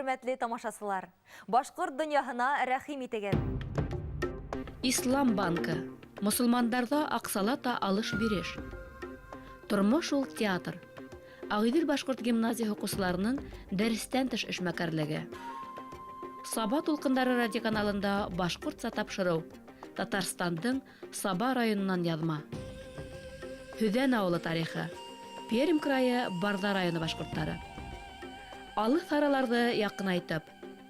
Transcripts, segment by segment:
Хөрмәтле тамашасылар, башкорт дөньяһына рәхим итегез. Ислам банкы. Мусулмандарда аксалата алыш-биреш. Тормыш ул театр. Агыйдел башкорт гимназия укучыларының дәрестән тыш эшмәкәрлеге. Саба тулкындары радиоканалында башкортча тапшыру. Татарстандың Саба районынан язма. Хөдән авылы тарихы. Пермь крае, Барда районы башкортлары. Алыс араларды якынайтып,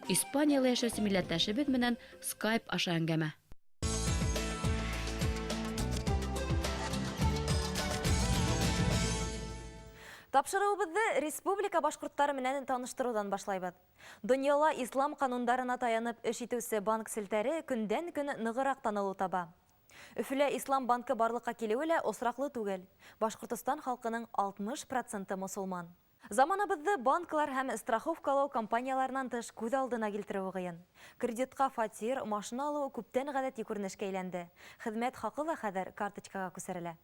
Испаниялы яшәүче милләттәшебез менән Skype аша әңгәмә. Тапшыруыбызды республика башкорттары менән таныштырудан башлайбыз. Дөньяла ислам канундарына таянып эш итүче банк селтәре көндән-көн ныгырак танылу таба. Өфөлә Ислам банкы барлыкка килүе лә осраклы түгел. Башкортстан халкының 60% мусулман. Заманыбызды банклар һәм страховкалау компанияларынан тыш күз алдына килтерү гыйын. Кредитка фатир, машина алу күптән гадәти күренешкә әйләнде. Хезмәт хакы ла хәзер карточкага күсәрелә.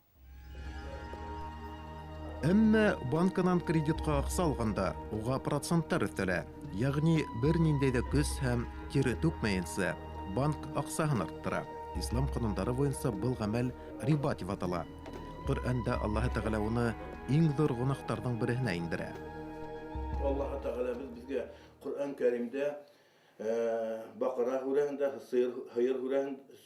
Әмма банкынан кредитка акча алганда, уга проценттар өстәлә. Ягъни бер ниндәй дә көс һәм кире түкмәенсә, банк акчасын арттыра. Ислам кануннары буенча был гамәл риба дип атала. Коръәндә Аллаһ Тәгалә уны иң зур гынаһтарның беренә индерә. Аллаһ Тәгалә безгә Коръән Кәримдә Бакара сүрәһендә, Хайр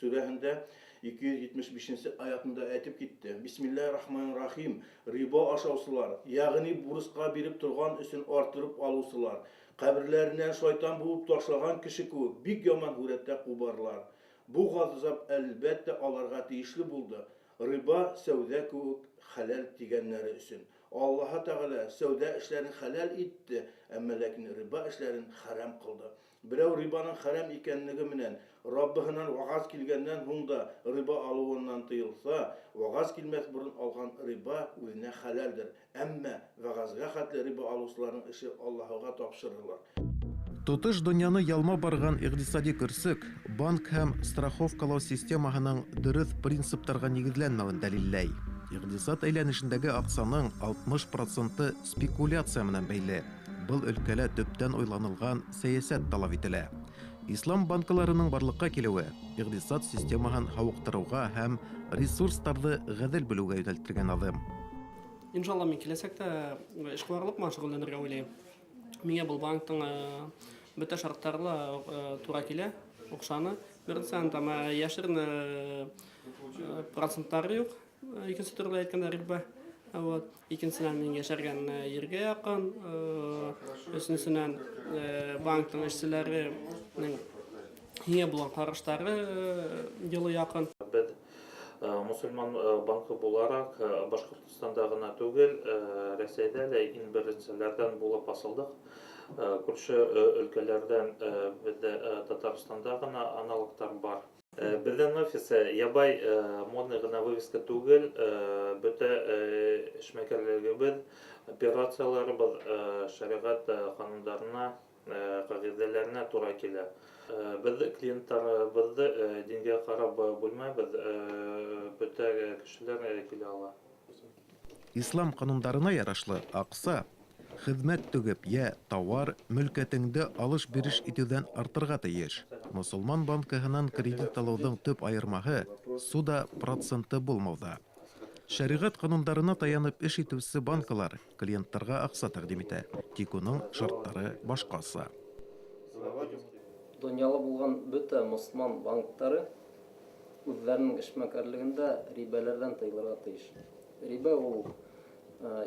сүрәһендә 275 аятында әйтеп китте. Бисмиллаһир-рахманир-рахим. Риба ашаусылар, ягъни бурыска биреп торган өчен артырып алусылар, каберләреннән шайтан булып ташлаган кеше күп, бик яман хүрәттә кубарлар. Бу газап әлбәттә аларга тиешле булды. Риба сәүдә күк халал дигәннәре өчен. Аллаһ Тәгалә сәүдә эшләрен халал итте, әмма ләкин риба эшләрен харам кылды. Берәү рибаның харам икәнлеге менән Раббыһынан вагаз килгәннән һуң да риба алуыннан тыелса, вагаз килмәс бурын алган риба үзенә халалдыр. Әмма вагазга хәтле риба алучыларның эше Аллаһка тапшырылыр. Тотыш дөньяны ялма барган икътисади көрсек, банк һәм страховкалау системаһының дөрес принциптарга нигезләнмәвен дәлилләй. Икътисад әйләнешендәге акчаның 60% спекуляция менән бәйле. Был өлкәлә төптән уйланылган сәясәт талап ителә. Ислам банкаларының барлыкка килүе икътисад системаһын һавыктыруга һәм ресурсларны гадел бүлүгә юнәлтелгән адым. Иншалла мен киләсәктә эшкуарлык менән шөгыльләнергә уйлыйм. Миңа бұл банктың бөтә шарттары тура килә, акчаны берсен там яшерен проценттары юк. Икенче төрле әйткәндә риба. Вот, икенчедән мин яшәргән ергә якын, өченчедән банктың эшчеләренең һия булган караштары елы якын. Без мусульман банкы буларак Башкортстанда гына түгел, Рәсәйдә дә иң беренчеләрдән булып асылдык. Күрше өлкәләрдән бездә Татарстанда гына аналогтар бар. Безнең офисы ябай модный гына вывеска түгел, бөтә эшмәкәрлегебез, операцияларыбыз шәригать кануннарына, кагыйдәләренә туры килә. Без клиентларыбызны дингә карап булмайбыз, бөтә кешеләр килә ала. Ислам канундарына ярашлы акча хезмәт түгеп я товар мөлкәтеңдә алыш-биреш итүдән артырга тиеш. Мусулман банкыһынан кредит алуның төп айырмаһы суда проценты булмауда. Шәригать канундарына таянып эш итүче банкалар клиентларга акча тәкъдим итә, тик уның шартлары башкасы. Дөньяла булган бөтә мусулман банклары үзләренең эшмәкәрлегендә рибалардан тыелырга тиеш. Риба ул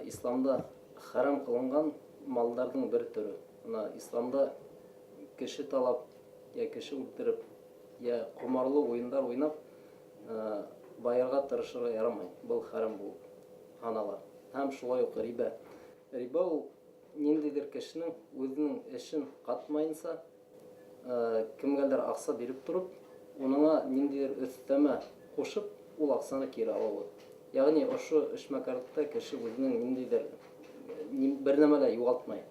исламда харам кылынган малларның бер төре. Исламда кеше талап, я кеше үтереп, я кумарлы уендар уйнап, байырга тырышырга ярамай. Был харам булып аналар. Һәм шулай ук риба. Риба ул ниндидер кешенең үзенең эшен катмаенса, кемгәлер акча биреп турып, уныңа ниндидер өстәмә кушып, ул акчаны кире алу. Ягъни ошо эшмәкәрлектә кеше үзенең ниндидер бер нәмәлә югалтмай.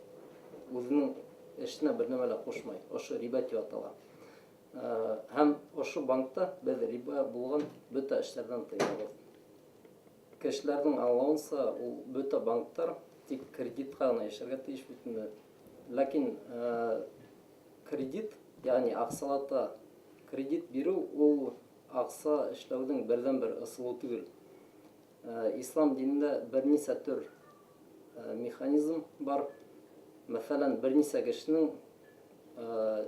Үзенең эшенә бер нәмәлә кушмай. Ошо риба дип атала. Һәм ошо банкта без риба булган бөтә эшләрдән тыелабыз. Кешеләрнең аңлавынча, ул бөтә банктар тик кредитка гына яшәргә тиеш бит инде. Ләкин кредит, ягъни аксалата кредит бирү ул акса эшләүнең бердән-бер ысулы түгел. Ислам динендә берничә төр механизм бар. Мәсәлән, берничә кешенең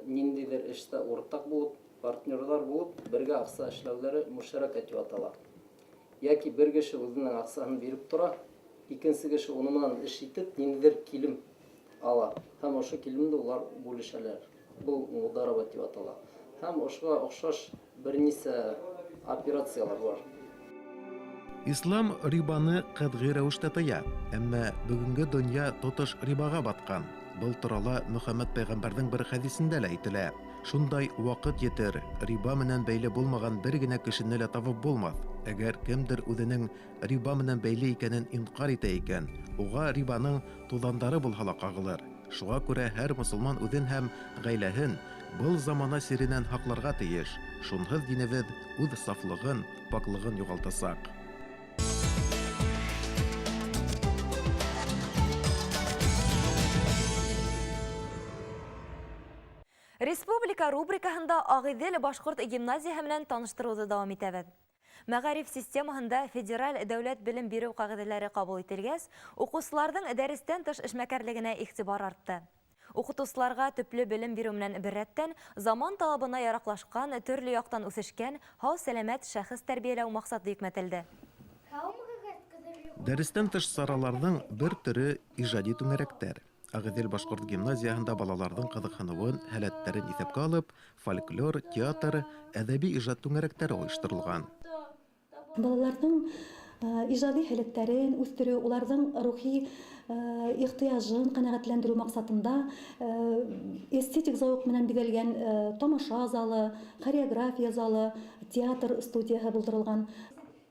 ниндидер эштә уртак булып, партнерлар булып, бергә акса эшләүләре мушаракат дип атала. Яки бер кеше үзенең аксасын биреп тора, икенче кеше уның менен эш итеп, ниндидер килем ала. Һәм ошо килемне улар бүлешәләр. Бу мударабә дип атала. Һәм ошога охшаш берничә операциялар бар. Ислам рибаны катгый рәвештә тыя, әмма бүгенге дөнья тотыш рибага баткан. Был турала Мөхәммәд пәйгамбәрнең бер хәдисендә лә әйтелә. Шундай вакыт җитер, риба менән бәйле булмаган бер генә кешене лә табып булмас. Әгәр кемдер үзенең риба менән бәйле икәнен инкар итә икән, уга рибаның тузандары булса ла кагылыр. Шуңа күрә һәр мөселман үзен һәм гаиләһен был замана сиреннән хакларга тиеш. Шунһыз динебез үз сафлыгын, паклыгын югалтасак. Республика рубрикаһында Агыйдел башкорт гимназияһы менән таныштыруды дәвам итәбез. Мәгариф системаһында федераль дәүләт белем бирү кагыйдәләре кабул ителгәс, укучыларның дәрестән тыш эшмәкәрлегенә игътибар артты. Укытучыларга төпле белем бирү менән беррәттән заман талабына яраклашкан, төрле яктан үсешкән, һау-сәламәт шәхес тәрбияләү максаты йөкмәтелде. Дәрестән тыш сараларның бер төрө иҗади түңәрәктәр. Агыйдел башкорт гимназияһында балаларның кызыксынуын, һәләтләрен исәпкә алып, фольклор, театр, әдәби иҗат түңәрәктәре оештырылган. Балаларның иҗади һәләтләрен үстерү, уларның рухи ихтыяҗын канәгатьләндерү максатында эстетик зауык менән бизәлгән тамаша залы, хореография залы, театр студияһы булдырылган.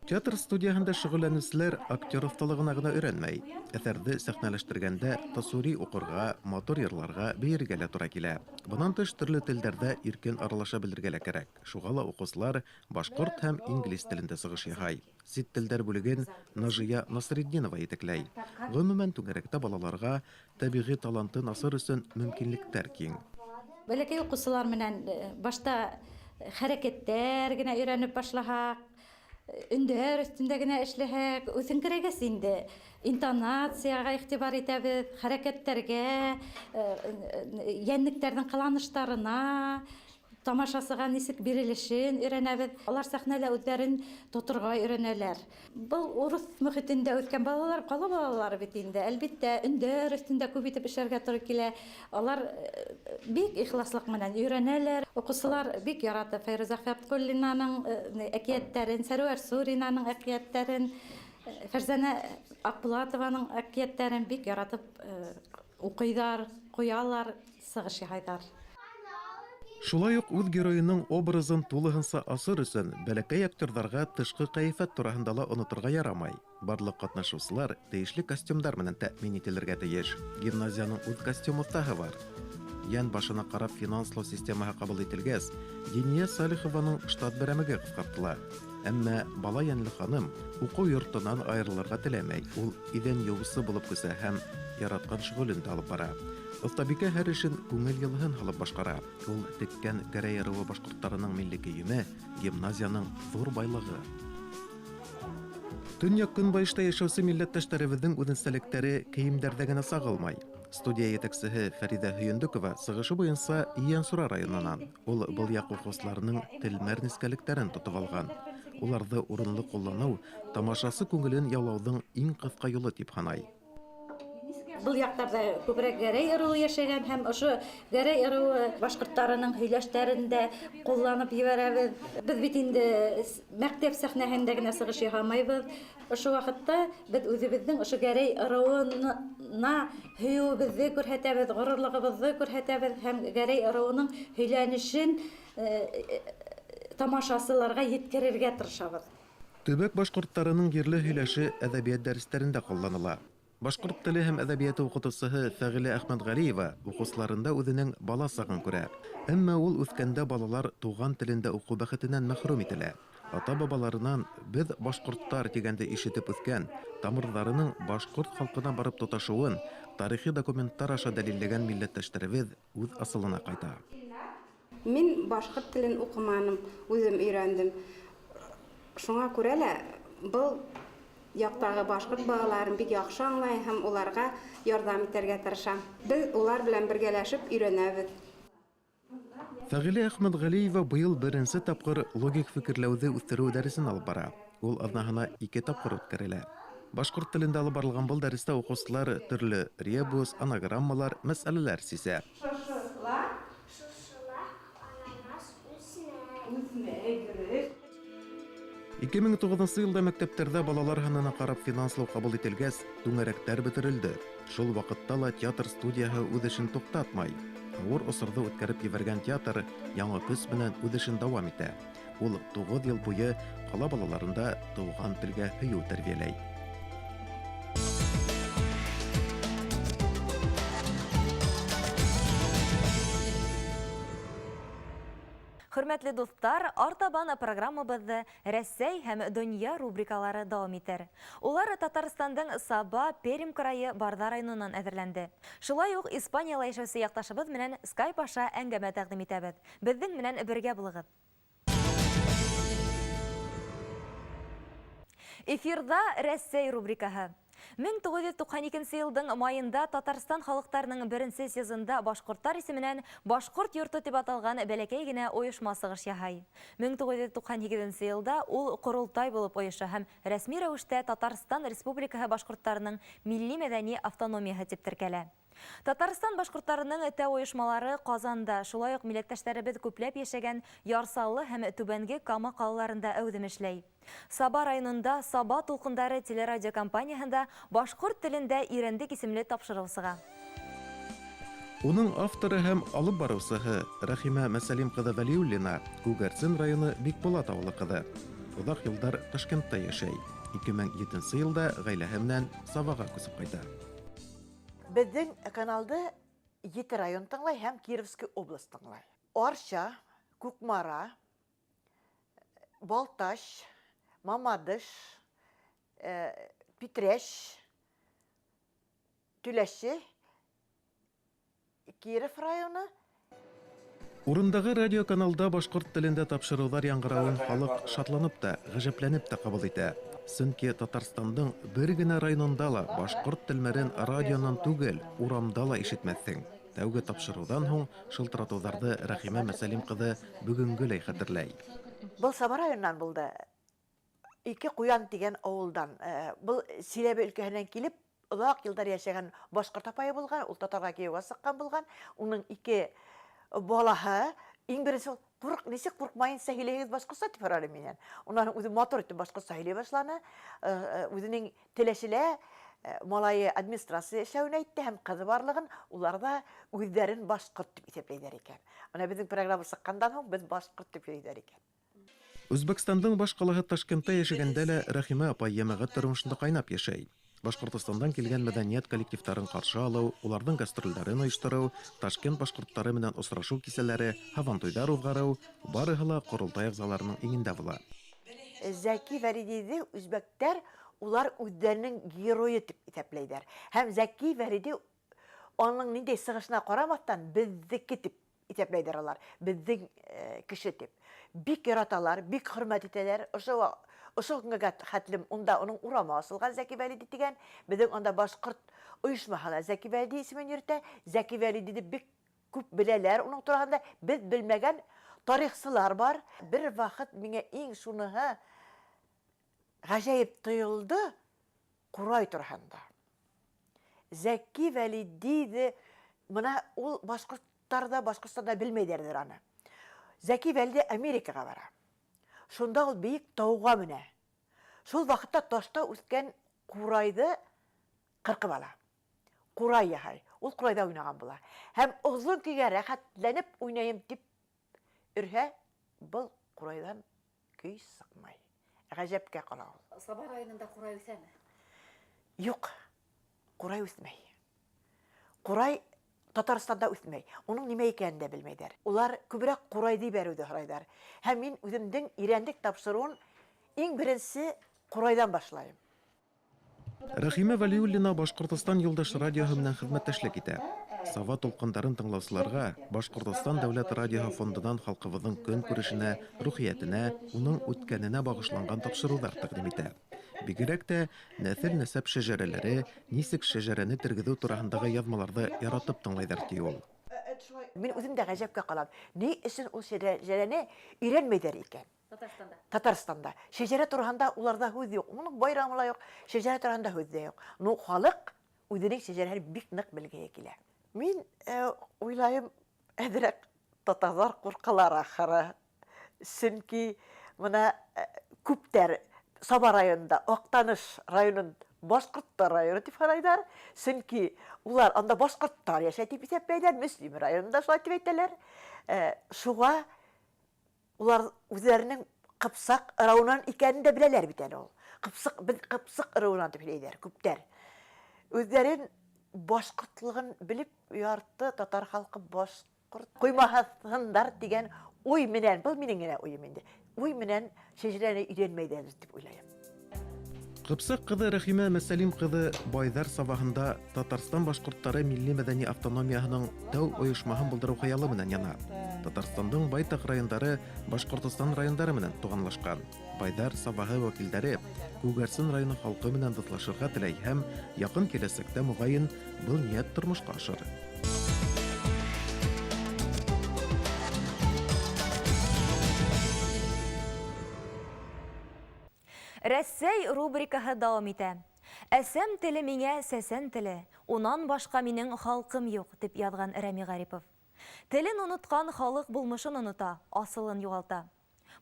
Театр студияһында шөгыльләнүчеләр актер осталыгына гына өйрәнмәй. Әсәрде сәхнәләштергәндә тасвири укырга, мотор йырларга, бәергә лә туры килә. Бунан тыш төрле телдәрдә иркен аралаша белергә лә кирәк. Шуңа ла укучылар башкорт һәм инглиз телендә сыгыш яһай. Сит телдәр бүлеген Нажия Насретдинова итекләй. Гомумән түгәрәктә балаларга табигый талантын асыр өчен мөмкинлекләр киң. Бәләкәй укучылар менән башта хәрәкәттәр генә өйрәнеп башлаһак, үндәр өстендә генә эшләһәк, үсенкерәгәс инде интонациягә игътибар итәбез, хәрәкәттәргә, йәнлекләрнең кыланыштарына, тамашасыга нисек бирелешен өйрәнәбез. Алар сәхнәлә үзләрен тоторга өйрәнәләр. Был урыс мөхитендә үскән балалар, кала балалар бит инде. Әлбиттә, үндәр өстендә күп итеп эшләргә туры килә. Алар бик ихласлык менән өйрәнәләр. Укучылар бик ярата Файруза Фәткуллинаның әкиятләрен, Сәрвәр Суринаның әкиятләрен, Фәрзәнә Акбулатованың әкиятләрен бик яратып укыйлар, куялар, сыгыш яһайлар. Шулай ук үз героеның образын тулыһынса асыр өчен бәләкәй актерҙарға тышкы кыяфәт тураһында ла онотырга ярамай. Барлык катнашыусылар тейешле костюмдар менән тәэмин ителергә тиеш. Гимназияның үз костюм остаһы бар. Ян башына карап финанслау системаһы кабул ителгәс, Диния Салихованың штат берәмеге кыскартыла. Әмма бала Янлы ханым уку йортынан айрылырга теләмәй. Ул идән юысы булып күсә һәм яраткан шөгылен алып бара. Остабикә һәр эшен күңел йылыһын һалып башкара. Ул теккән Гәрәй ырыуы башкортларының милли киеме, гимназияның зур байлыгы. Төньяк көнбайышта яшәүсе милләттәшләребезнең үзенчәлекләре киемдәрдә генә сагылмай. Студия етәкчесе Фәридә Һөендекова сыгышы буенча Иянсура районынан. Ул был як укучыларның телмәр нескәлектәрен тотып алган. Уларны урынлы куллану тамашасы күңелен яулаудың иң кыска юлы дип санай. Был яктарда күбрәк Гәрәй ырыуы яшәгән һәм ошо Гәрәй ырыуы башкортларының һөйләштәрендә кулланып ебәрәбез. Без бит инде мәктәп сәхнәһендә генә сыгыш яһамайбыз. Ошо вакытта без үзебезнең ошо Гәрәй ырыуына һөюебезне күрһәтәбез, горурлыгыбызны күрһәтәбез һәм Гәрәй ырыуының һөйләнешен тамашасыларга yetkерергә тырышабыз. Төбәк башкортларының ерле һөйләше әдәбият дәресләрендә кулланыла. Башкорт теле һәм әдәбияты укытучысы Фәгылә Әхмәтғәлиева укучыларында үзенең бала сагын күрә. Әмма ул үскәндә балалар туган телендә уку бәхетеннән мәхрүм ителә. Ата-бабаларынан без башкорттар дигәнде ишетеп үскән, тамырларының башкорт халкына барып тоташуын тарихи документтар аша дәлилләгән милләттәшләребез үз асылына кайта. Мин башкорт телен укыманым, үзем өйрәндем. Шуңа күрә лә был яктагы башкорт балаларын бик яхшы аңлайм һәм уларга ярдәм итәргә тырышам. Без улар белән бергәләшеп өйрәнәбез. Фәгыйлә Әхмәтгалиева быел беренче тапкыр логик фикерләүне үстерү дәресен алып бара. Ул аҙнаһына 2 тапкыр үткәрелә. Башкорт телендә алып барылган был дәрестә укучылар төрле ребус, анаграммалар, мәсьәләләр сизә. 2009 елда мәктәптәрдә балалар һанына карап финанслау кабул ителгәс, түңәрәктәр бетерелде. Шул вакытта ла театр студияһы үз эшен туктатмай. Авыр осырды үткәреп ебәргән театр яңа көс белән үз эшен дәвам итә. Ул 9 ел буе кала балаларында туган телгә һөю тәрбияләй. Хөрмәтле дуслар, артабан программабызды Рәсәй һәм дөнья рубрикалары дәвам итер. Улар Татарстандың Саба, Пермь крайы, Барда районыннан әзерләнде. Шулай ук Испанияда яшәүче якташыбыз менән Skype аша әңгәмә тәкъдим итәбез. Безнең менән бергә булыгыз. Эфирда Рәсәй рубрикаһы. 1992 елдың майында Татарстан халыктарының беренче сезонында башкорттар исеменнән Башкорт йорты дип аталган бәләкәй генә оешма сыгыш яһай. 1998 елда ул курултай булып оеша һәм рәсми рәвештә Татарстан Республикаһы башкортларының милли-мәдәни автономияһы дип теркәлә. Татарстан башкортларының тәү оешмалары Казанда, шулай ук милләттәшләребез күпләп яшәгән Ярсаллы һәм Түбәнге Кама калаларында әүдем эшләй. Саба районында Саба тулкындары телерадиокомпанияһында башкорт телендә ирендек исемле тапшырыу сыга. Уның авторы һәм алып баручысы Рәхимә Мәсәлим кызы Вәлиуллина Күгәрсен районы Бикбулат авылы кызы. Узак елдар Ташкентта яшәй. 2007 елда гаиләһе белән Сабага күсеп кайта. Безнең каналда 7 район тыңлай һәм Кировский область тыңлай. Арча, Кукмара, Балташ, Мамадыш, Питрәш, Түләше, Киров районы. Урындагы радиоканалда башкорт телендә тапшырулар яңгыравын халык шатланып та, гаҗәпләнеп тә кабул итә. Сөнки Татарстандың бер генә районында ла башкорт телмәрен радионан түгел, урамда ла ишетмәссең. Тәүге тапшырудан һуң шылтыратуларны Рәхимә Мәсәлим кызы бүгенгеләй хәтерләй. Был Саба районынан булды. 2 Куян дигән авылдан. Был Силәбе өлкәһеннән килеп, озак елдар яшәгән башкорт апайы булган, ул татарга кияүгә сыккан булган. Уның 2 балаһы иң беренче ничек куркмайын сәһиләгез башкортса дип һорады миннән. Уннан үзе мотор итеп башкортса сөйләй башланы. Үзенең теләшелә малайы администрация эшләүен әйтте һәм кызы барлыгын, уларда үзләрен башкорт дип исәпләйләр икән. Ана безнең программа сыккандан һуң без башкорт дип сөйләр икән. Үзбәкстандың баш калаһы Ташкентта яшәгәндә лә Рәхимә апай җәмәгать тормышында кайнап яшәй. Башкортстандан килгән мәдәният коллективтарын каршы алу, уларның гастрольләрен оештыру, Ташкент башкортлары белән очрашу кисәләре, һавантуйдар узгару барыһы ла курултай әгъзаларының иңендә була. Зәки Фәридине үзбәктәр улар үзләренең герое дип исәпләйләр. Һәм Зәки Фәриди аның нинди сыгышына карамастан безнеке дип исәпләйләр алар. Безнең кеше дип. Бик яраталар, бик хөрмәт итәләр. Ошо көнгә хәтлем унда уның урама асылган Зәки Вәлиди дигән. Безнең анда башкорт оешмаһы Зәки Вәлиди исемен йөртә. Зәки Вәлидине бик күп беләләр. Уның турында без белмәгән тарихчылар бар. Бер вакыт миңа иң шуныһы гаҗәеп тоелды Курай турында. Зәки Вәлиди менә ул Башкортстанда белмәйдер аны. Зәки Вәлиди Америкага бара. Шунда ул бик тауга менә. Шул вакытта ташта үскән Курайды кыркып ала. Курай яһай. Ул Курайда уйнаган була. Һәм озын көйгә рәхәтләнеп уйнайым дип үрһә, был Курайдан көй сыкмай. Гаҗәпкә кала ул. Саба районында Курай үсәме? Юк. Курай үсмәй. Курай Татарстанда үҫмәй. Уның нимә икәнен дә белмәйҙәр. Улар күберәк ҡурайҙы бәреүҙе һорайҙар. Һәм мин үҙемдең ирәндек тапшырыуын иң беренсе ҡурайҙан башлайым. Рәхимә Вәлиуллина Башҡортостан Юлдаш радиоһы менән хеҙмәттәшлек итә. Сава тулҡындарын тыңлаусыларға Башҡортостан дәүләт радиоһы фондынан халҡыбыҙҙың көн күрешенә, рухиәтенә, уның үткәненә бағышланған тапшырыуҙар тәҡдим итә. Бигерәк тә нәҫел-нәсәп шәжәрәләре, нисек шәжәрәне тергеҙеү тураһындағы яҙмаларҙы яратып тыңлайҙар ти ул. Мин үҙем дә ғәжәпкә ҡалам. Ни өсөн ул шәжәрәне өйрәнмәйҙәр икән? Татарстанда. Шәжәрә тураһында уларҙа һүҙ юҡ. Уның байрамы ла юҡ. Шәжәрә тураһында һүҙ ҙә юҡ. Ну, халыҡ үҙенең шәжәрәһен бик ныҡ белгеһе килә. Мин уйлайым, әҙерәк татарҙар ҡурҡалар ахыры. Сөнки бына күптәр Саба районында, Аҡтаныш районын Башҡорттар районы тип һанайҙар. Сөнки улар анда башҡорттар йәшәй тип иҫәпләйҙәр. Мөслим районында шулай тип әйтәләр. Шуға улар үҙҙәренең Ҡыпсаҡ ырыуынан икәнен дә беләләр бит әле ул. Беҙ Ҡыпсаҡ ырыуынан тип һөйләйҙәр, күптәр. Үҙҙәрен башҡортлығын белеп, ярты татар халҡы башҡорт ҡуймаһындар тигән уй менән, был минең генә уйым инде. Уй менән шәжәрәне өйрәнмәйҙәр дип уйлайым. Ҡыпсаҡ ҡыҙы Рәхимә Мәсәлим ҡыҙы Байҙар Сабаһында Татарстан башҡорттары милли-мәҙәни автономияһының тәү ойошмаһын булдырыу хыялы менән яна. Татарстандың байтаҡ райондары Башҡортостан райондары менән туғанлашҡан. Байҙар Сабаһы вәкилдәре Күгәрсен районы халҡы менән дуҫлашырға теләй һәм яҡын киләсәктә моғайын был ниәт тормошҡа ашыр. Рәсәй рубрикаһы дауам итә. Әсәм теле миңә сәсән теле, унан башҡа минең халҡым юҡ, дип яҙған Рәми Ғарипов. Телен онотҡан халыҡ булмышын онота, асылын юғалта.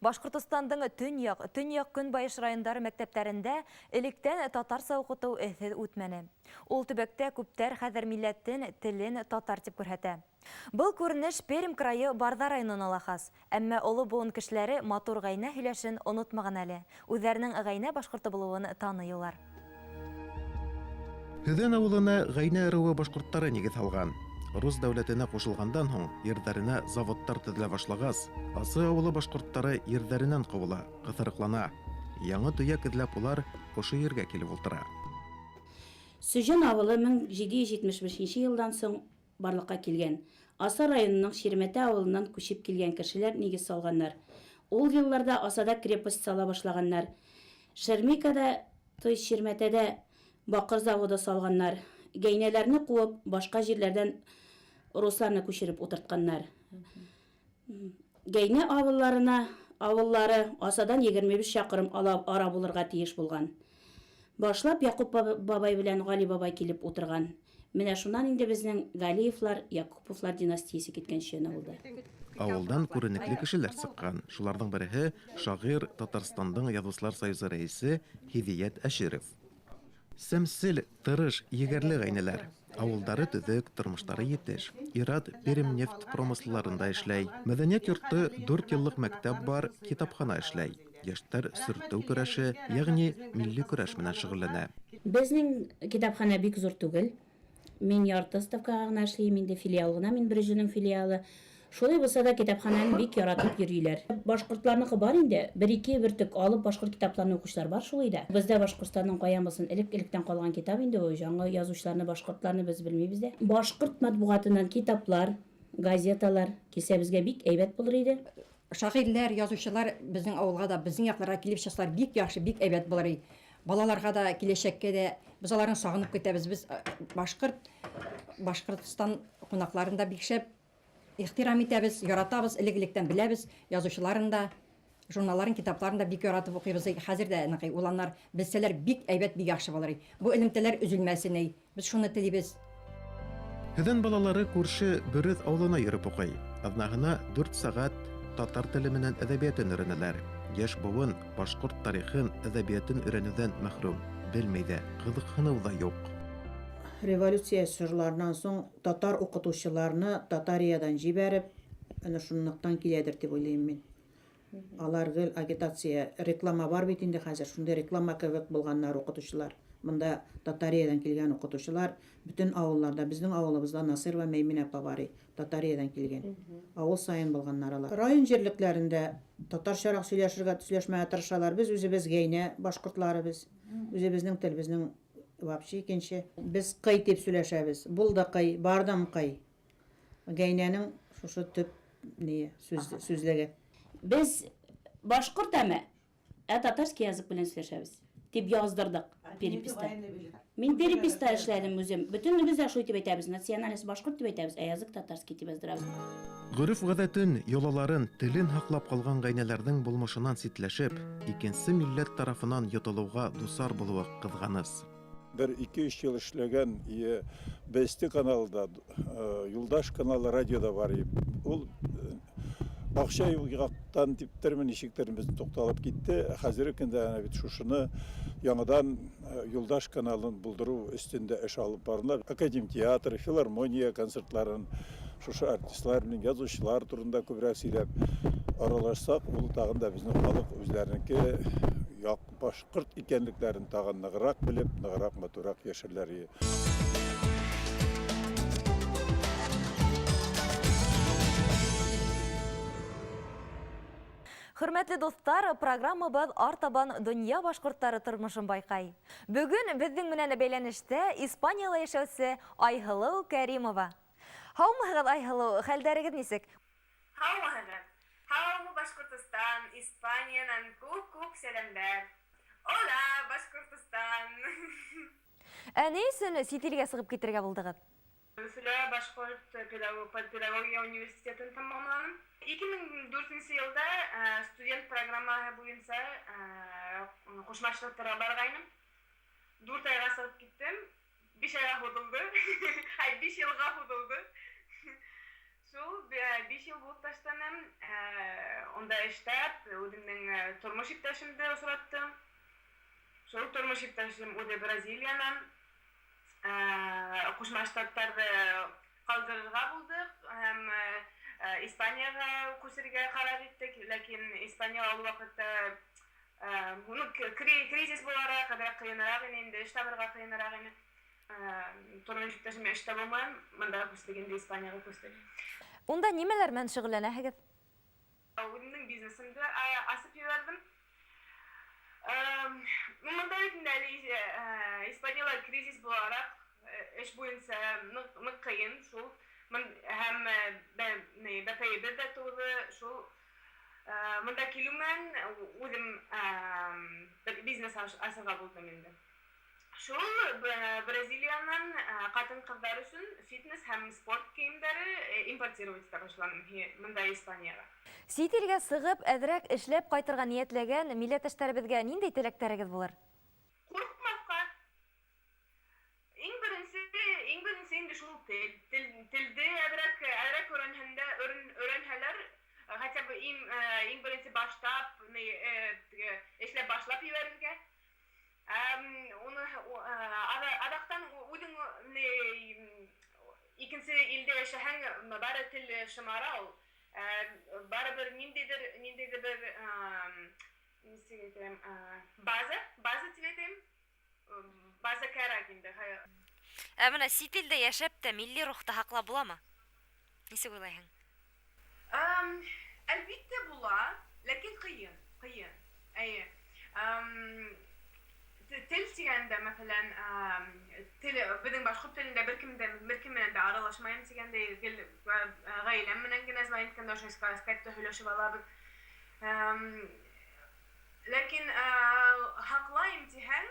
Башҡортостандың төньяҡ көнбайыш райондары мәктәптәрендә электән татарса уҡытыу эҫһеҙ үтмәне. Ул төбәктә күптәр хәҙер милләтен, телен татар тип күрһәтә. Был күренеш Пермь крайы Барҙа районына ла хас. Әммә оло быуын кешеләре матур ғәйнә һөйләшен онотмаған әле. Үҙҙәренең ғәйнә башҡорты булыуын таныйылар. Һөҙән ауылына ғәйнә ырыуы башҡорттары нигеҙ һалған. Рус дәүләтенә ҡушылғандан һуң ерҙәренә заводтар төҙөлә башлағас, асы ауылы башҡорттары ерҙәренән ҡыуыла, ҡыҫырыҡлана. Яңы төйәк эҙләп улар ошо ергә килеп ултыра. Сөжөн ауылы 1775 йылдан соң барлыҡҡа килгән. Аса районының Ширмәтә ауылынан күсеп килгән кешеләр нигеҙ салғандар. Ул йылларда Асада крепость сала башлағандар. Шәрмикада, той Ширмәтәдә баҡыр заводы салғандар. Гәйнәләрне ҡыуып, башҡа җирҙәрҙән русларны күсереп ултыртҡандар. Гәйнә ауыллары Асадан 25 шаҡырым ара булырға тейеш булған. Башлап Яҡуп бабай белән Ғали бабай килеп ултырған. Менә шунан инде безнең Галиевлар, Яҡуповлар династиясы киткән шөйөн ауылда. Ауылдан күренекле кешеләр сыҡҡан. Шуларҙың береһе шағир Татарстандың Яҙыусылар союзы рәйесе Һиҙиәт Әширов. Сәмсел, тырыш, егәрле ғәйнәләр. Ауылдары төҙөк, тормоштары етеш. Ират Пермь нефть промыслаларында эшләй. Мәҙәниәт йорто 4 йыллыҡ мәктәп бар, китапхана эшләй. Йәштәр сөртөү көрәше, йәғни милли көрәш менән шөғөлләнә. Безнең китапхана бик зур түгел. Мин ярты ставкаға ғына эшләйем, инде филиал ғына, мин Брежневның филиалы. Шулай булса да китапхананы бик яратып йөрөйләр. Башҡортларныҡы бар инде, бер-ике бөртөк алып башҡорт китапларны уҡыусылар бар шулай да. Бездә Башҡортостандың ҡаямысын элек-электән ҡалған китап инде ул. Жаңы языусыларны, башҡортларны без белмәйбез дә. Башҡорт матбуғатынан китаплар, газеталар килсә безгә бик әйбәт булыр иде. Шағирләр, языусылар безнең ауылға да, безнең яҡларға килеп чыксалар бик яҡшы, бик әйбәт булыр. Балаларға да, киләсәккә дә без аларны сағынып көтәбез. Без Башҡортостан ҡунаҡларында бик шәп ихтирам итәбез, яратабыз, элек-электән беләбез, языусыларын да, журналларын, китапларын да бик яратып уҡыйбыз. Хәзер дә уланнар белсәләр бик әйбәт, бик яҡшы булыр. Бу элемтәләр өзөлмәсен. Без шуны телибез. Һөҙән балалары күрше Бөрөҙ ауылына йөрөп уҡый. Аҙнаһына 4 сәғәт татар теле менән әҙәбиәтен өйрәнәләр. Йәш быуын башҡорт тарихын, әҙәбиәтен өйрәнеүҙән мәхрүм. Белмәй ҙә, ҡыҙыҡһыныу ҙа юҡ. Революция сырларынан соң татар уҡытыусыларны Татариядан ебәреп, шунлыҡтан киләдер тип уйлайым мин. Алар гел агитация, реклама бар бит инде хәзер, шундай реклама кеүек булганнар уҡытыусылар. Монда Татариядан килгән укытучылар бүтән авылларда, безнең авылыбызда Насыр ва Мәйминә апа бар, Татариядан килгән. Авыл сайын булганнар алар. Район җирлекләрендә татарчарак сөйләшергә, сөйләшмәгә тырышалар. Без үзебез гәйнә башкортларыбыз. Үзебезнең тел, безнең вообще икенче. Без кый дип сөйләшәбез. Булды кый, бардым кый. Гәйнәнең шушы төп сүзлеге. Без башкорт әмә, татарский язык белән сөйләшәбез. Дип яздырдык переписта. Мин переписта эшләдем үзем. Бөтенебез дә шуй дип әйтәбез. Националист башкорт дип әйтәбез, язык татарский дип яздырабыз. Гореф-гадәтен, йолаларын, телен һаклап калган гайнәләрнең булмышынан ситләшеп, икенче милләт тарафынан йотылуга дусар булуы кызганыс. 1-2-3 ел эшләгән Бәсте каналында, Юлдаш каналы радиода бар. Ул акча югыктан типтермен ишектерен без токталып китте. Хәзерге көндә әнә бит шушыны яңадан Юлдаш каналын булдыру өстендә эш алып барылар. Академ театры, филармония концертларын, шушы артистлар белән язучылар турында күбрәк сөйләп аралашсак, ул тагын да безнең халык үзләренеке башкорт икәнлекләрен тагын ныграк белеп, ныграк матурак яшәрләр. Хөрмәтле достар, программабыз артабан дөнья башкортлары тормышын байкай. Бүген безнең менән бәйләнештә Испанияда яшәүче Айһылу Кәримова. Һаумыгыз, Айһылу, хәлдәрегез нисек? Һаумыгыз. Һаумы Башкортстан, Испаниянан күп сәламлар. Ола, Башкортстан. Ни өчен сит илгә сыгып китәргә булдыгыз? Үфилә Башкорт педагогия университетын тәмамладым. 2004 елда студент программасы буенча кушмачлыктарга баргайным. 4 айга сыгып киттем. 5 айга һудылды. 5 елга һудылды. Шул 5 ел булып таштанам. Онда эштәп, үземнең тормыш иптәшемне осраттым. Шул тормыш иптәшем үзе Бразилиянан. Кушма Штаттарда калдырырга булдык. Һәм Испанияга күчәргә карар иттек, ләкин Испания ул вакытта кризис буларак, кадәр кыенрак инде, эштабырга кыенрак ине. Тормыш иптәшем эштә булмаган, монда күчтегәндә Испанияга күчтек. Унда нимәләр белән шөгыльләнәһегез? Үземнең бизнесымда асып ебәрдем. Монда инде Испанияда кризис буларак, эш буенча нык кыен шул. Һәм бәпәйбе дә туды шул. Монда килүмен үзем бизнес асырга булдым инде. Шул Бразилиянан катын-кызлар өчен фитнес һәм спорт киемнәре импортировать итә башладым монда Испанияга. Сит илгә сыгып, әзрәк эшләп кайтырга ниятләгән милләттәшләребезгә нинди теләкләрегез булыр? Курыкмаска. Иң беренче инде шул телде әзрәк өйрәнһәләр, хәтта иң беренче баштап эшләп башлап ебәрергә. Адактан үзең икенче илдә яшәһәң, бары тел шымара ул. Барыбер ниндидер бер база тибетем, база кәрәк инде. Менә сит илдә яшәп тә милли рухта һаклап буламы? Нисек уйлайһың? Әлбиттә була, ләкин кыен. Әйе. Тел дигәндә, мәсәлән, безнең башкорт телендә беркем белән дә аралашмаем дигәндә, гаиләм менән генә звонитканда Skype-та һөйләшеп алабыз. Ләкин хаклайм дигән,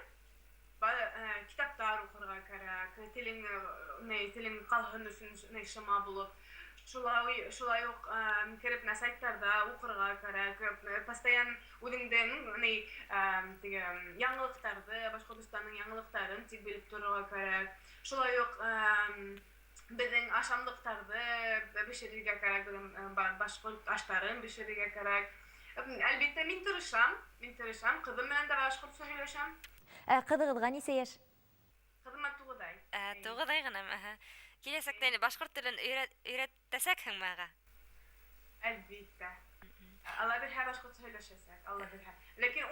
китаптар укырга кирәк, телең калган өчен шыма булып. Шулай ук кереп сайтларда укырга кирәк, постоянно үзеңдән яңалыктарды, Башкортстанның яңалыктарын тик белеп торырга кирәк. Шулай ук безнең ашамлыктарды бешерергә кирәк, башкорт ашларын бешерергә кирәк. Әлбиттә мин тырышам, кызым белән дә башкортча һөйләшәм. Кызыгызга ничә яшь? Кызыма 9 ай. 9 ай гына. Киләсәктә башкорт телен өйрәтәсәкһеңме ага? Әлбиттә. Алла бирһә башкортча һөйләшәсәк, Алла бирһә. Ләкин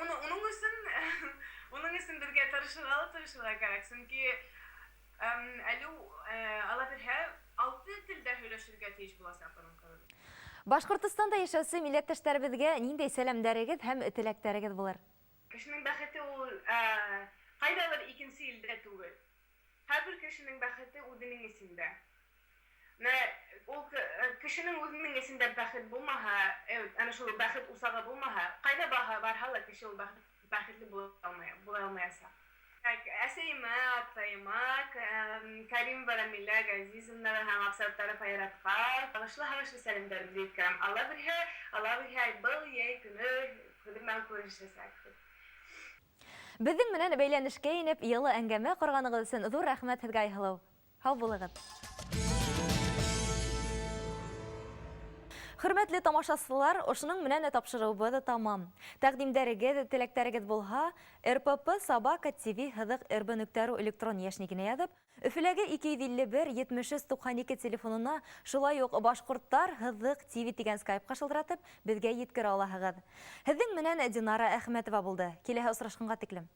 уның өчен безгә тырышырга кирәк. Чөнки Алла бирһә 6 телдә һөйләшергә тиеш буласак аның кебек. Башкортстанда яшәүче милләттәшләребезгә ниндәй сәламнәрегез һәм теләкләрегез булыр? Кешенең бәхете ул кайдалыр икенче илдә түгел. Һәрбер кешенең бәхете үзенең исендә. Ул кешенең үзенең исендә бәхет булмаһа, әнә шул бәхет усагы булмаһа, кайда барһа ла кеше ул бәхетле була алмаячак. Әсәйемә, атайыма, Кәрим Барамилла, Газизовна һәм Аксаттары Файратка һагышлы сәламнәрымды җиткерәм. Алла бирһә, был яй көне күрдем күрешәсәк. Безнең менән бәйләнешкә инеп, йылы әңгәмә корганыгыз өчен зур рәхмәт сезгә, Айһылыу. Һау булыгыз. Хөрмәтле тамашачылар, ошының менән тапшырыбыз тамам. Тәкъдимдәрегез, теләктәрегез булһа, rpp@tv.rb.ru электрон яшнигенә язып, Өфөләге 251-73-92 телефонына, шулай ук башкорттар һызык TV дигән скайпка шылтыратып, безгә җиткерә алаһыгыз. Һезнең менән Динара Әхмәтова булды. Киләһе очрашканга тиклем.